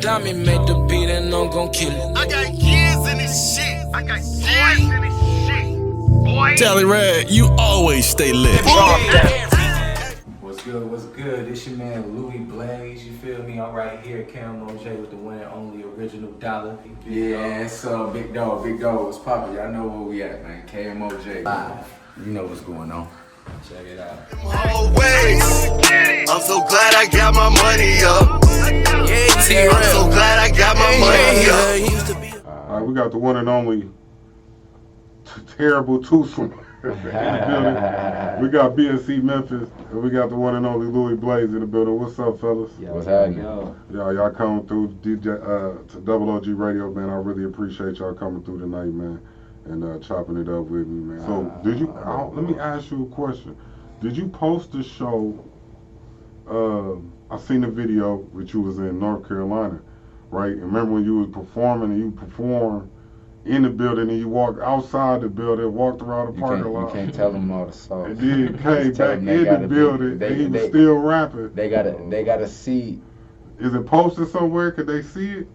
diamond made the beat and I'm gon' kill it. I got years in this shit. I got years in this shit. Boy. Tally Rad, you always stay lit. What's good, what's good? It's your man Lewiee Blaze, you feel me? I'm right here at KMOJ with the one and only original dollar. Yeah, it's Big Dawg, what's poppin'? Y'all know where we at, man. KMOJ live. You know what's going on. Check it out. Always. I'm so glad I got my money up. I'm so glad I got my money up. All right, we got the one and only terrible twosome in the building. We got BigDawgMemphis and we got the one and only Lewiee Blaze in the building. What's up, fellas? What's happening? Y'all coming through to Double OG Radio, man. I really appreciate y'all coming through tonight, man, and chopping it up with me, man. So, did you? Let me ask you a question. Did you post the show? I seen the video that you was in North Carolina, right? And remember when you was performing and you performed in the building and you walked outside the building, walked around the parking lot. You can't tell them all the songs. And then came back in the building and he was still rapping. They gotta see. Is it posted somewhere? Could they see it?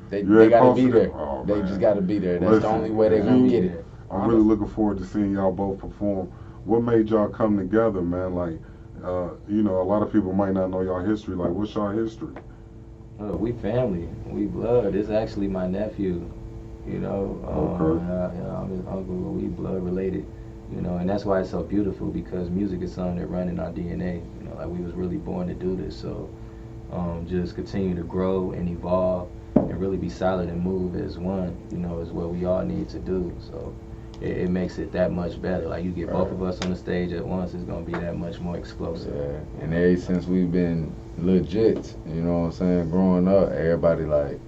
They gotta be there. Oh, they man. just gotta be there. That's the only way they're gonna get it. I'm really looking forward to seeing y'all both perform. What made y'all come together, man? Like, a lot of people might not know y'all history. Like, what's y'all history? We family. We blood. It's actually my nephew. I'm his uncle. We blood related. And that's why it's so beautiful, because music is something that runs in our DNA. Like we was really born to do this. So just continue to grow and evolve and really be solid and move as one, is what we all need to do. So it makes it that much better. Like you get both of us on the stage at once, it's gonna be that much more explosive. Yeah, and ever since we've been legit, you know what I'm saying, growing up, everybody like,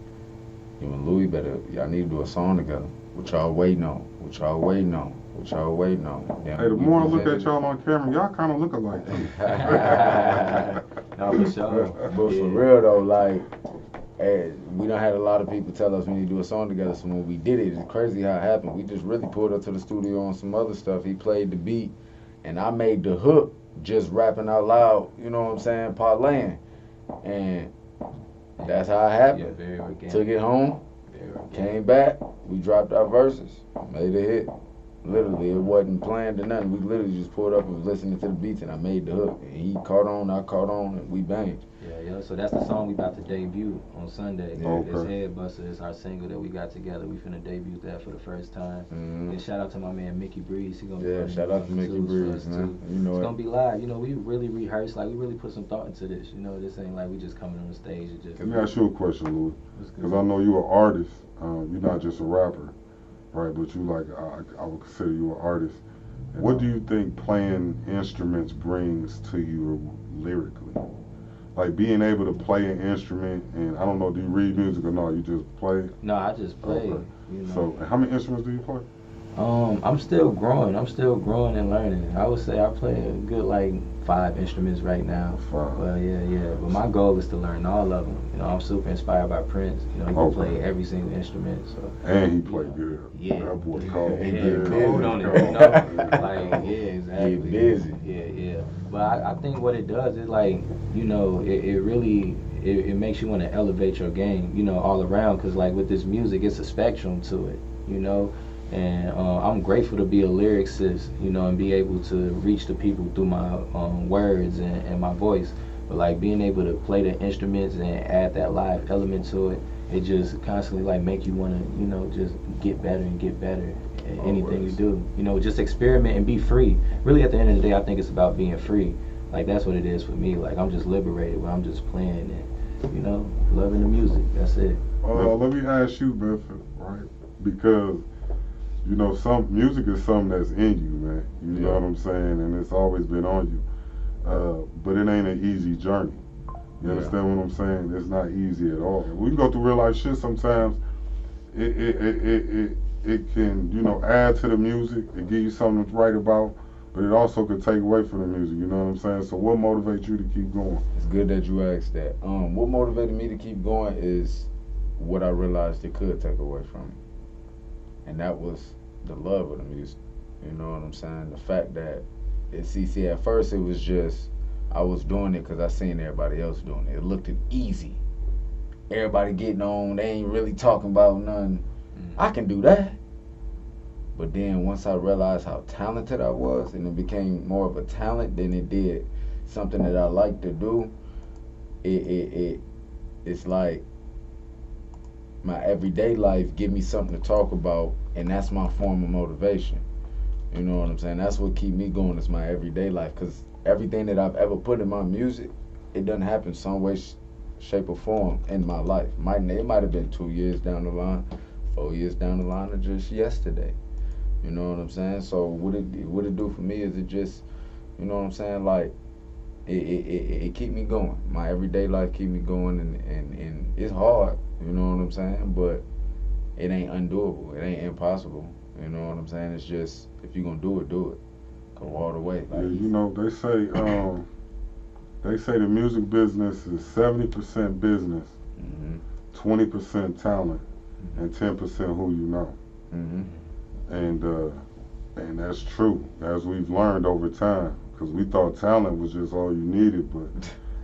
you and Lewiee y'all need to do a song together. What y'all waiting on? What y'all waiting on? What y'all waiting on? Yeah, hey, the more I look at y'all on camera, y'all kind of look alike. No, for sure. But for real though, like, we done had a lot of people tell us we need to do a song together, so when we did it, it's crazy how it happened. We just really pulled up to the studio on some other stuff. He played the beat, and I made the hook just rapping out loud, you know what I'm saying, parlaying. And that's how it happened. Yeah, very organic. Took it home, came back, we dropped our verses, made a hit. Literally, it wasn't planned or nothing. We literally just pulled up and was listening to the beats, and I made the hook. And he caught on, I caught on, and we banged. Yeah. So that's the song we about to debut on Sunday. Yeah, This Headbuster is our single that we got together. We finna debut that for the first time. Mm-hmm. And shout out to my man Mickey Breeze. He gonna be shout out to Mickey Breeze, man. You know it's gonna be live. We really rehearsed. Like we really put some thought into this. This ain't like we just coming on the stage and just. Let me ask you a question, Lewiee, because I know you're an artist. You're not just a rapper, right? But you I would consider you an artist. What do you think playing instruments brings to you lyrically? Like being able to play an instrument, and I don't know, do you read music or no? You just play? No, I just play. Okay. So, how many instruments do you play? I'm still growing. I'm still growing and learning. I would say I play a good 5 instruments right now. 5. Well, yeah. But my goal is to learn all of them. I'm super inspired by Prince. He can play every single instrument. So. And he played good. Yeah. That boy cold. He get cold on it. Exactly. Get busy. Yeah. But I think what it does is it really it makes you want to elevate your game. All around, because with this music, it's a spectrum to it. And I'm grateful to be a lyricist, and be able to reach the people through my words and my voice. But being able to play the instruments and add that live element to it, it just constantly make you want to, just get better and get better at anything you do. Just experiment and be free. Really, at the end of the day, I think it's about being free. That's what it is for me. I'm just liberated when I'm just playing and, loving the music. That's it. Let me ask you, Memphis, right? Because some music is something that's in you, man. You know what I'm saying? And it's always been on you. But it ain't an easy journey. You understand what I'm saying? It's not easy at all. We can go through real life shit sometimes. It can, add to the music and give you something to write about, but it also could take away from the music, you know what I'm saying? So what motivates you to keep going? It's good that you asked that. What motivated me to keep going is what I realized it could take away from me. And that was the love of the music. You know what I'm saying? The fact that at first it was just, I was doing it because I seen everybody else doing it. It looked easy. everybody getting on, they ain't really talking about nothing. I can do that. But then once I realized how talented I was, and it became more of a talent than it did something that I like to do, it's like my everyday life give me something to talk about, and that's my form of motivation. You know what I'm saying? That's what keep me going, is my everyday life, because everything that I've ever put in my music, it doesn't happen some way, shape, or form in my life. It might have been 2 years down the line, 4 years down the line, or just yesterday. You know what I'm saying? So what it do for me is it just, you know what I'm saying, like, it keep me going. My everyday life keep me going, and it's hard, you know what I'm saying? But it ain't undoable. It ain't impossible. You know what I'm saying? It's just, if you're gonna do it, do it. Go all the way. Like, yeah, you know, they say the music business is 70% business, 20% talent, and 10% who you know. And that's true, as we've learned over time, because we thought talent was just all you needed, but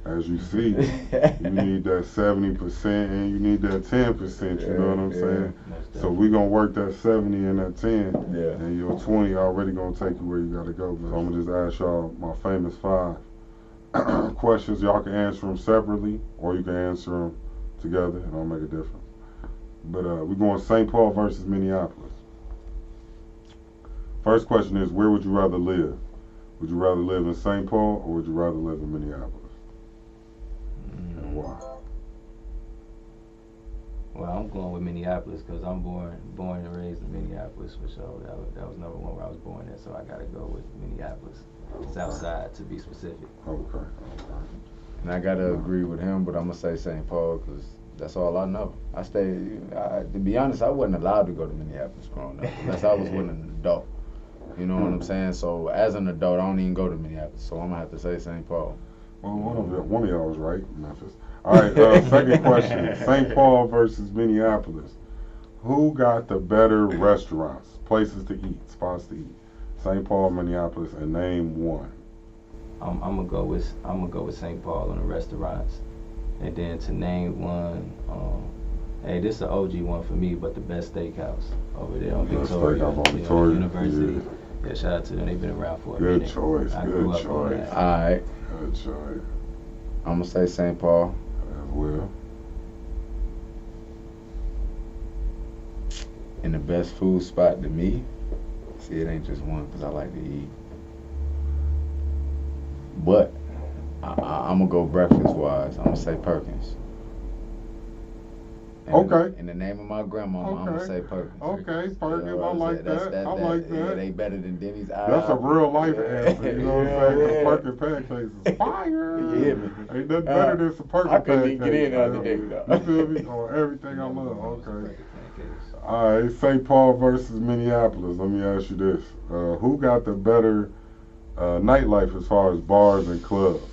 as you see, you need that 70% and you need that 10%, you know what I'm saying? So we gonna work that 70 and that 10, and your 20 already gonna take you where you gotta go. So I'm gonna just ask y'all my famous 5 questions. Y'all can answer them separately, or you can answer them together, and I'll make a difference. But we're going St. Paul versus Minneapolis. First question is, where would you rather live? Would you rather live in St. Paul, or would you rather live in Minneapolis? And why? Well, I'm going with Minneapolis because I'm born and raised in Minneapolis for sure. That was number one where I was born at, so I gotta go with Minneapolis. South Side, to be specific. Okay. and I gotta agree with him, but I'm gonna say St. Paul because that's all I know. To be honest, I wasn't allowed to go to Minneapolis growing up unless I was with an adult. You know what I'm saying? So as an adult, I don't even go to Minneapolis. So I'm gonna have to say St. Paul. Well, one of y'all was right, Memphis. All right, second question. St. Paul versus Minneapolis. Who got the better restaurants, places to eat, spots to eat? St. Paul, Minneapolis, and name one. I'm gonna go with St. Paul on the restaurants, and then to name one. Hey, this is an OG one for me, but the best steakhouse over there on Victoria, Victoria, University. Yeah, shout out to them. They've been around for a Good minute. choice. I Good grew up on choice. that. All right, Good choice. I'm gonna say St. Paul. As well. And the best food spot to me, see, it ain't just one because I like to eat. But I'm gonna go breakfast wise. I'm gonna say Perkins. And Okay. In the name of my grandma, I'm gonna say Perkins. Okay, Perkins. You know I what I'm like saying? that. I like Yeah, that. they better than Denny's. That's a real life answer. You know what I'm saying? Yeah. Perkins pancakes is fire. You hear me? Ain't nothing better than some Perkins I couldn't pancakes. even get in the other day, though. You feel me? On everything I love. Okay. All right, St. Paul versus Minneapolis. Let me ask you this: who got the better nightlife as far as bars and clubs?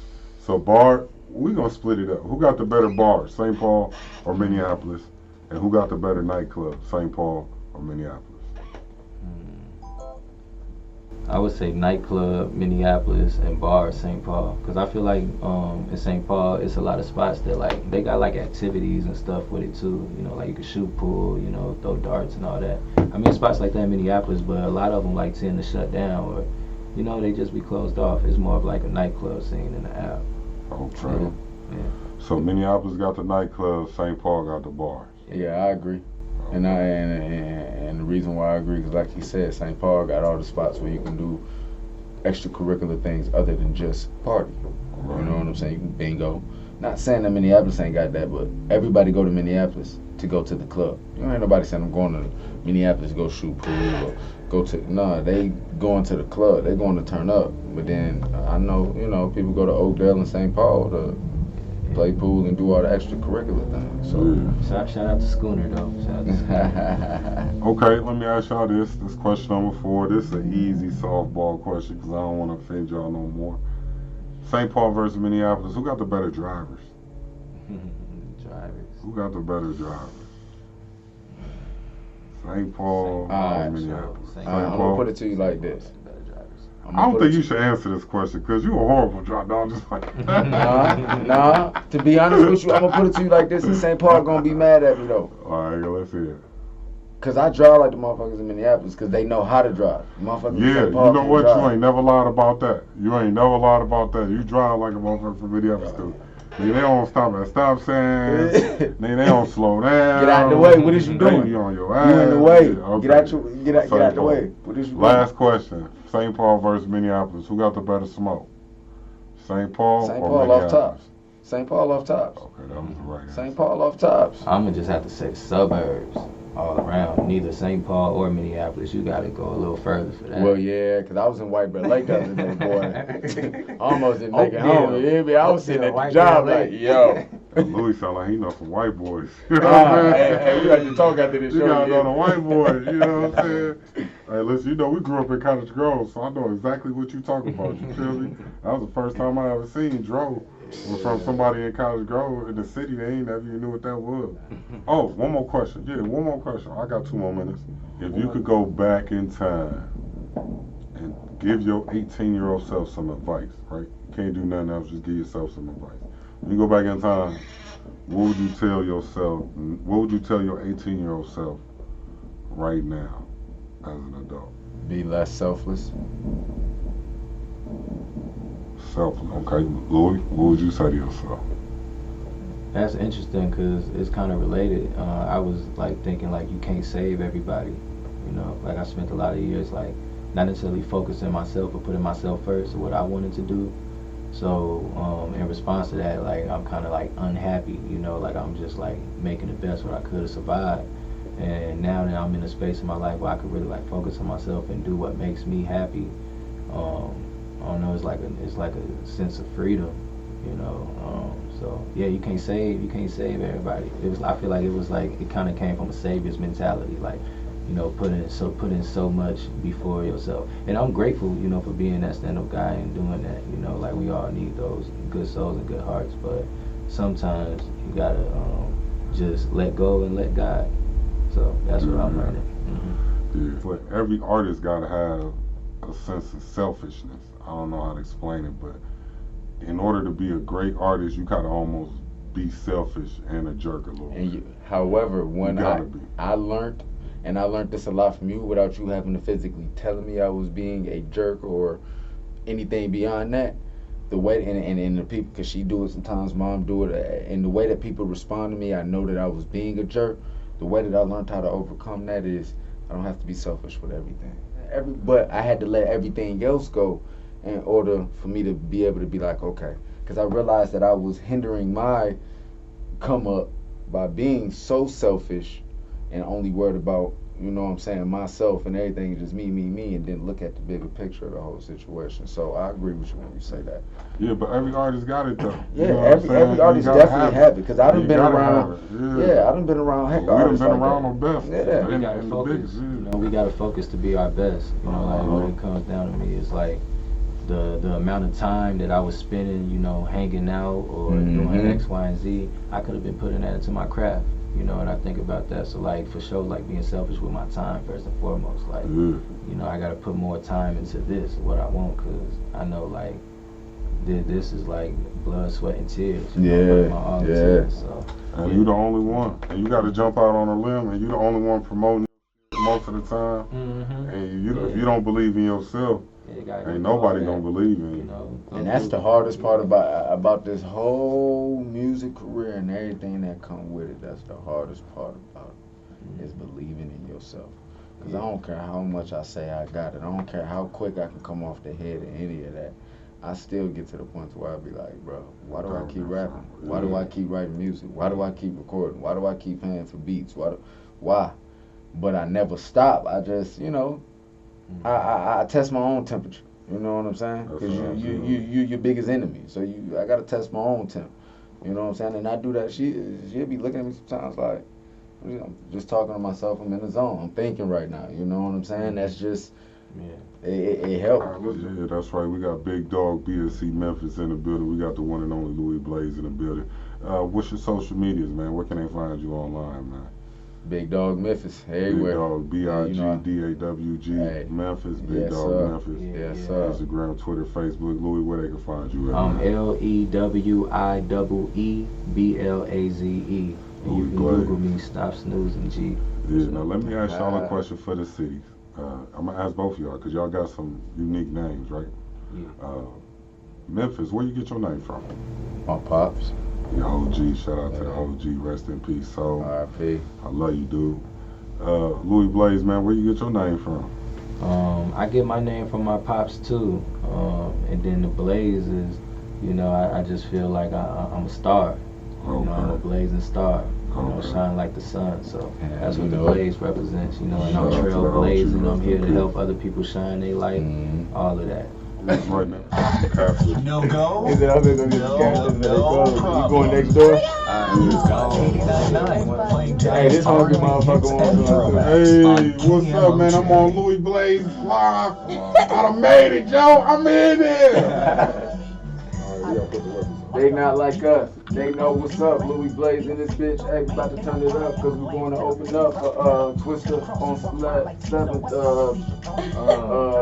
So we gonna split it up. Who got the better bars, St. Paul or Minneapolis? And who got the better nightclub, St. Paul or Minneapolis? I would say nightclub, Minneapolis, and bar, St. Paul. Because I feel like in St. Paul, it's a lot of spots that like they got like activities and stuff with it too. You know, like you can shoot pool, you know, throw darts and all that. I mean, spots like that in Minneapolis, but a lot of them like tend to shut down or, you know, they just be closed off. It's more of like a nightclub scene in the app. Okay. Yeah. So Minneapolis got the nightclub, St. Paul got the bars. Yeah, I agree. And the reason why I agree, because like you said, St. Paul got all the spots where you can do extracurricular things other than just party. Right. You know what I'm saying? You can bingo. Not saying that Minneapolis ain't got that, but everybody go to Minneapolis to go to the club. You know, ain't nobody saying I'm going to Minneapolis to go shoot pool or go to, nah, they going to the club. They going to turn up. But then I know, you know, people go to Oakdale and St. Paul to play pool and do all the extracurricular things. So Shout out to Schooner though. Shout out to Schooner. Okay, let me ask y'all this. This question number 4. This is an easy softball question because I don't want to offend y'all no more. St. Paul versus Minneapolis. Who got the better drivers? Drivers. Who got the better drivers? St. Paul or Alright. Minneapolis? St. I'm Paul. gonna put it to you like this. Better drivers. I don't think you should answer this question because you a horrible drop dog. Just like nah. To be honest with you, I'm gonna put it to you like this: and St. Paul gonna be mad at me though. All right, let's hear it. Cause I drive like the motherfuckers in Minneapolis, cause they know how to drive. Motherfuckers in Yeah, St. Paul you know can't what? drive. You ain't never lied about that. You ain't never lied about that. You drive like a motherfucker from Minneapolis too. They don't stop at stop signs. They don't slow down. Get out the way. What is you doing? You on your ass. You in the way. Yeah, okay. Get out the way. What is you doing? Last question. St. Paul versus Minneapolis. Who got the better smoke? St. Paul St. or Paul off Minneapolis? tops. St. Paul off tops. Okay, that was the right answer. St. Paul off tops. I'm gonna just have to say suburbs all around. Neither St. Paul or Minneapolis. You gotta go a little further for that. Well, yeah, because I was in White Bear Lake the other day, boy. Almost didn't make it Oakdale. home. You hear me? I was sitting at the White job Bear like, Lake. yo. Louis sound like he know some white boys. You know what I'm saying? Hey, we got to talk after this You show. gotta know the yeah. white boys, you know what I'm saying? Hey, listen, you know, we grew up in Cottage Grove, so I know exactly what you talking about, you feel me? That was the first time I ever seen Dro was from somebody in Cottage Grove in the city. They ain't never even knew what that was. Oh, one more question. Yeah, one more question. I got 2 more minutes. If you could go back in time and give your 18-year-old self some advice, right? You can't do nothing else, just give yourself some advice. When you go back in time, what would you tell yourself, what would you tell your 18-year-old self right now as an adult? Be less selfless. Selfless, okay. Louis, what would you say to yourself? That's interesting because it's kind of related. I was like thinking like you can't save everybody. You know, like I spent a lot of years like not necessarily focusing myself or putting myself first or what I wanted to do. So in response to that, like I'm kind of like unhappy, you know, like I'm just like making the best what I could to survive. And now that I'm in a space in my life where I could really like focus on myself and do what makes me happy, I don't know, it's like a sense of freedom, you know. So yeah, you can't save everybody. I feel like it kind of came from a savior's mentality, like, you know, putting so much before yourself. And I'm grateful, you know, for being that stand-up guy and doing that. You know, like we all need those good souls and good hearts, but sometimes you gotta just let go and let God. So that's what I'm learning. Yeah. But every artist gotta have a sense of selfishness. I don't know how to explain it, but in order to be a great artist, you gotta almost be selfish and a jerk a little bit. However, when I learned, and I learned this a lot from you without you having to physically telling me I was being a jerk or anything beyond that, the way, and the people, because she do it sometimes, mom do it, and the way that people respond to me, I know that I was being a jerk. The way that I learned how to overcome that is I don't have to be selfish with everything. But I had to let everything else go in order for me to be able to be like, okay. Because I realized that I was hindering my come up by being so selfish and only worried about, you know what I'm saying, myself and everything, just me, and then look at the bigger picture of the whole situation. So I agree with you when you say that. Yeah, but every artist got it though. Yeah, every artist definitely have it. Because I done been around. Yeah, I done been around. Heck, we done been like around that. the best. Yeah, We gotta focus. You know, we gotta focus to be our best. You know, like when it comes down to me, it's like the amount of time that I was spending, you know, hanging out or doing X, Y, and Z, I could have been putting that into my craft. You know, and I think about that. So like for sure, like being selfish with my time first and foremost. Like, you know, I gotta put more time into this, what I want, because I know like this is like blood, sweat, and tears. You know, tears, so. And you the only one. And you gotta jump out on a limb, and you the only one promoting most of the time. And if you don't believe in yourself, ain't nobody gonna believe in you. know, And that's the hardest part about this whole music career and everything that come with it. That's the hardest part about it, is believing in yourself. Because I don't care how much I say I got it. I don't care how quick I can come off the head of any of that. I still get to the point where I be like, bro, why do I keep rapping? Why do I keep writing music? Why do I keep recording? Why do I keep paying for beats? Why? But I never stop. I just, you know, I test my own temperature. You know what I'm saying? Because you your biggest enemy. So I gotta test my own temp. You know what I'm saying? And I do that. She'll be looking at me sometimes like, I'm just talking to myself. I'm in the zone. I'm thinking right now. You know what I'm saying? That's just, it helps. Yeah, that's right. We got Big Dawg BSC in the building. We got the one and only Lewiee Blaze in the building. What's your social medias, man? Where can they find you online, man? BigDawgMemphis Big everywhere. Dawg, BigDawg, Hey. Memphis, Big Yes, Dawg sir. Memphis. Yes, Yeah. sir. Instagram, Twitter, Facebook. Louis, where they can find you at? LEWIEEBLAZE. And you can Google me, Stop Snoozing G. Yeah, now let me ask y'all a question for the cities. I'm gonna ask both of y'all because y'all got some unique names, right? Yeah. Memphis, where you get your name from? My pops. The OG, shout out to the OG, rest in peace. So, R.I.P. I love you, dude. Lewiee Blaze, man, where you get your name from? I get my name from my pops too. And then the Blaze is, you know, I just feel like I'm a star. You know, I'm a blazing star. You know, shine like the sun. So that's what the Blaze represents. You know, and I'm trailblazing. I'm here to help other people shine their light. All of that. Right now. No go. Is it up there gonna get scattered? You going next door? Hey, this hungry motherfucker wants to. Hey, what's up, man? I'm on Lewiee Blaze live. I done made it, Joe. I'm in there. They not like us. They know what's up. Lewiee Blaze in this bitch. Hey, we about to turn it up because we're going to open up Twista on 7th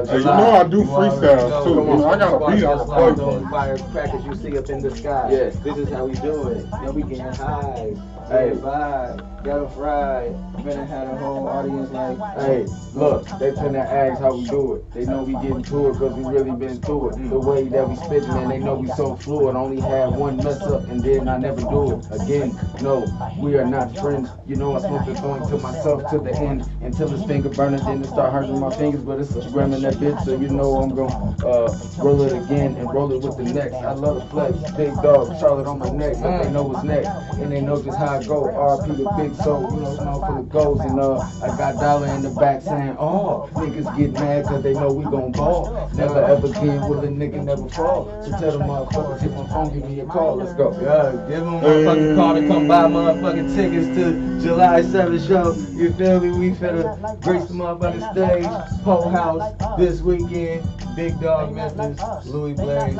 Hey, you know I do freestyles too. Come on. I got a beat I can play for Those you. firecrackers you see up in the sky. Yes. This is how we do it. Yo, we getting high. Hey. Vibe. Got a fried. Finna have the whole audience like, Hey, look, they finna ask how we do it. They know we getting to it because we really been through it. The way that we spittin', man, they know we so fluid. Only had one mess up and then I never do it again. No, we are not friends. You know I smoke the joint to myself to the end until it's finger burning, then it start hurting my fingers. But it's a gram in that bitch, so you know I'm gonna roll it again and roll it with the next. I love the flex, Big Dawg, Charlotte on my neck, but they know what's next and they know just how I go. RP the Big Soul, you know, small full of goals, and I got dollar in the back saying, oh, niggas get mad cause they know we gon' ball. Never ever again will a nigga never fall. So tell them motherfuckers, hit my phone, give me a call, let's go. yeah, give them a motherfucking call to come buy motherfucking tickets to July 7th show. You feel me? We finna grace the motherfucking stage, Pole House this weekend. BigDawgMemphis, Lewiee Blaze.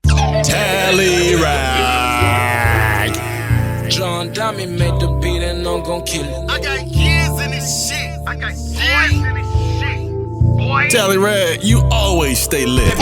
We Tally rag. John Dami made the beat and I'm gon' kill it. I got years in this shit. Tally rag, you always stay lit.